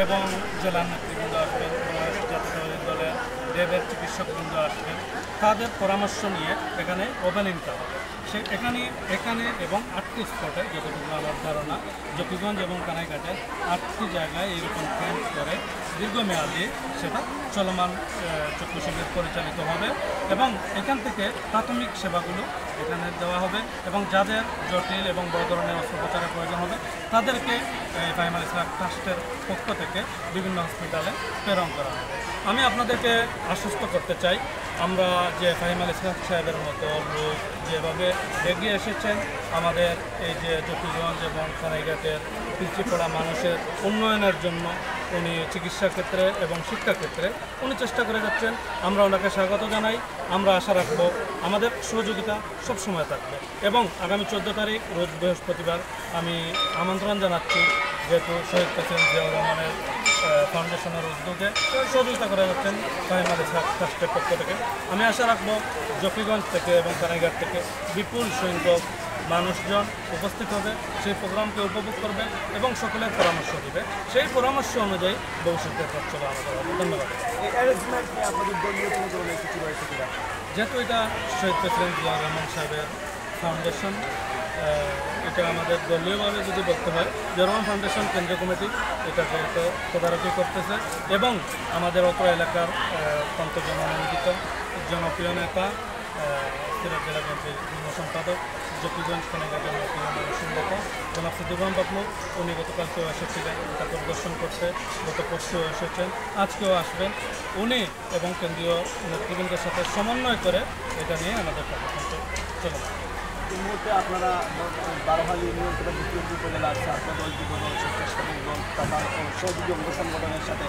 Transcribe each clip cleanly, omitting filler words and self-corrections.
এবং জেলার নেতৃবৃন্দ আসবেন, জাতীয়তাবাদী দলের ডেবের চিকিৎসকবৃন্দ আসবেন। তাদের পরামর্শ নিয়ে এখানে ওপেনিংটা হবে। এখানে এবং 8টি স্পটে, যতটুকু আমার ধারণা, জকিগঞ্জ এবং কানাইঘাটে 8টি জায়গায় এইরকম ক্যাম্প করে দীর্ঘমেয়াদী সেটা চলমান চক্ষু শিবির পরিচালিত হবে এবং এখান থেকে প্রাথমিক সেবাগুলো এখানে দেওয়া হবে এবং যাদের জটিল এবং বড় ধরনের অস্ত্রোপচারের প্রয়োজন হবে তাদেরকে ফাহিম আল ইসলাম ট্রাস্টের পক্ষ থেকে বিভিন্ন হসপিটালে প্রেরণ করা হবে। আমি আপনাদেরকে আশ্বস্ত করতে চাই, আমরা যে ফাহিম আল ইসলাম সাহেবের মতো লোক যেভাবে এগিয়ে এসেছেন আমাদের এই যে জকিগঞ্জ এবং কানাইঘাটের পিছিয়ে পড়া মানুষের উন্নয়নের জন্য, উনি চিকিৎসা ক্ষেত্রে এবং শিক্ষা ক্ষেত্রে উনি চেষ্টা করে যাচ্ছেন। আমরা ওনাকে স্বাগত জানাই। আমরা আশা রাখবো আমাদের সহযোগিতা সবসময় থাকবে এবং আগামী 14 তারিখ রোজ বৃহস্পতিবার আমি আমন্ত্রণ জানাচ্ছি, যেহেতু শহীদ প্রেসিডেন্ট জিয়াউর রহমানের ফাউন্ডেশনের উদ্যোগে সহযোগিতা করে যাচ্ছেন ফাহিম আল ইসলাম ট্রাস্টের পক্ষ থেকে। আমি আশা রাখবো জকিগঞ্জ থেকে এবং কানাইঘাট থেকে বিপুল সংখ্যক মানুষজন উপস্থিত হবে, সেই প্রোগ্রামকে উপভোগ করবে এবং সকলের পরামর্শ দেবে। সেই পরামর্শ অনুযায়ী ভবিষ্যতের পথ চলা আমাদের হবে। ধন্যবাদ। যেহেতু এটা শহীদ প্রেসিডেন্ট জিয়াউর রহমান সাহেবের ফাউন্ডেশন, এটা আমাদের দলীয়ভাবে যদি বলতে হয়, জিয়াউর রহমান ফাউন্ডেশন কেন্দ্রীয় কমিটি এটাকে তদারকি করতেছে এবং আমাদের অত্র এলাকার অত্যন্ত জনমনোনীত জনপ্রিয় নেতা সিরাজ জেলা বিএনপির যুগ্ম সম্পাদক, জকিগঞ্জ কানাইঘাটের নেতা জনাব সিদ্দিকুর রহমান বাবলু, উনি গতকালকেও এসেছিলেন এটা পরিদর্শন করতে, গত পরশুও এসেছেন, আজকেও আসবেন। উনি এবং কেন্দ্রীয় নেতৃবৃন্দের সাথে সমন্বয় করে এটা নিয়ে আমাদের কার্যক্রম চলে। এই মুহূর্তে আপনারা বারোহাল ইউনিয়ন তথা দ্বিতীয় উপজেলার ছাত্রদল, যুবদল, স্বেচ্ছাসেবক দল তথা সহযোগী অঙ্গ সংগঠনের সাথে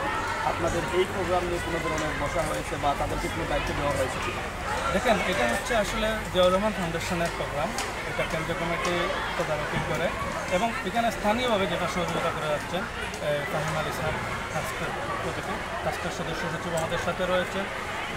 আপনাদের এই প্রোগ্রাম নিয়ে কোনো ধরনের বসা হয়েছে বা তাদেরকে কোনো দায়িত্ব দেওয়া হয়েছে কিনা? দেখেন, এটা হচ্ছে আসলে জিয়াউর রহমান ফাউন্ডেশনের প্রোগ্রাম, এটা কেন্দ্রীয় কমিটি তদারকি করে এবং এখানে স্থানীয়ভাবে যেটা সহযোগিতা করে যাচ্ছেন ফাহিম আল ইসলাম ট্রাস্টের পক্ষ থেকে, ট্রাস্টের সদস্য সচিব আমাদের সাথে রয়েছেন।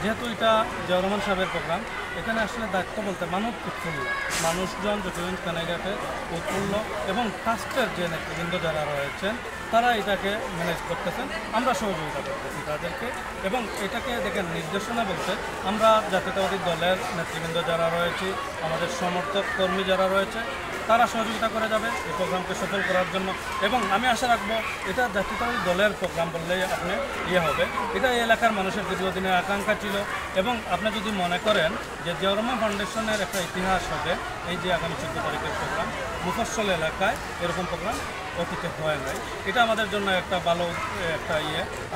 যেহেতু এটা জিয়াউর রহমান সাহেবের প্রোগ্রাম, এখানে আসলে দায়িত্ব বলতে উৎফুল্ল মানুষজন জকিগঞ্জ কানাইঘাটে উৎফুল্ল এবং ট্রাস্টের যে নেতৃবৃন্দ যারা রয়েছেন তারা এটাকে ম্যানেজ করতেছেন, আমরা সহযোগিতা করতেছি তাদেরকে। এবং এটাকে দেখেন, নির্দেশনা বলতে আমরা জাতীয়তাবাদী দলের নেতৃবৃন্দ যারা রয়েছে, আমাদের সমর্থক কর্মী যারা রয়েছে, তারা সহযোগিতা করে যাবে এই প্রোগ্রামকে সফল করার জন্য। এবং আমি আশা রাখবো এটা জাতীয়তাবাদী দলের প্রোগ্রাম বললেই আপনি হবে, এটা এই এলাকার মানুষের দীর্ঘদিনের আকাঙ্ক্ষা ছিল। এবং আপনি যদি মনে করেন যে জিয়াউর রহমান ফাউন্ডেশনের একটা ইতিহাস হবে, এই যে আগামী 14 তারিখের প্রোগ্রাম, মুফস্সল এলাকায় এরকম প্রোগ্রাম অতীতে হয় নাই। এটা আমাদের জন্য একটা ভালো একটা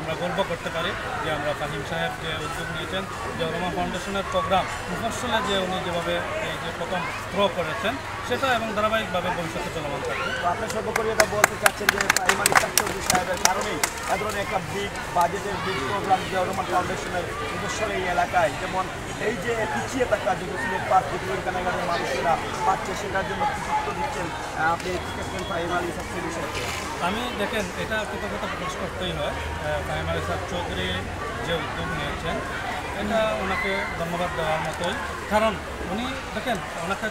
আমরা গর্ব করতে পারি যে আমরা ফাহিম সাহেব যে উদ্যোগ নিয়েছেন, জিয়াউর রহমান ফাউন্ডেশনের প্রোগ্রাম মুফস্সলে যে উনি যেভাবে এই যে প্রথম থ্রো করেছেন সেটা এবং ধারাবাহিকভাবে ভবিষ্যতে চলমান থাকবে। তো আপনি সর্বোপরি এটা বলতে চাচ্ছেন যে ফাহিম আল ইসলাম চৌধুরী সাহেবের কারণেই এ ধরনের একটা বিগ বাজেটের বিগ প্রোগ্রাম জিয়াউর রহমান ফাউন্ডেশনের মুফস্সল এই এলাকায়, যেমন এই যে পিছিয়ে থাকা যে মুসলিম পার্ক কানাইঘাটের মানুষেরা পাচ্ছে, সেটার জন্য কৃতিত্ব দিচ্ছেন আপনি ফাহিম আল ইসলাম চৌধুরী সাহেবকে। আমি দেখেন, এটা কৃতজ্ঞতা প্রকাশ করতেই হয় ফাহিম আল ইসলাম চৌধুরী যে উদ্যোগ নিয়েছেন, এটা ওনাকে ধন্যবাদ দেওয়ার মতোই। কারণ উনি দেখেন, ওনাকে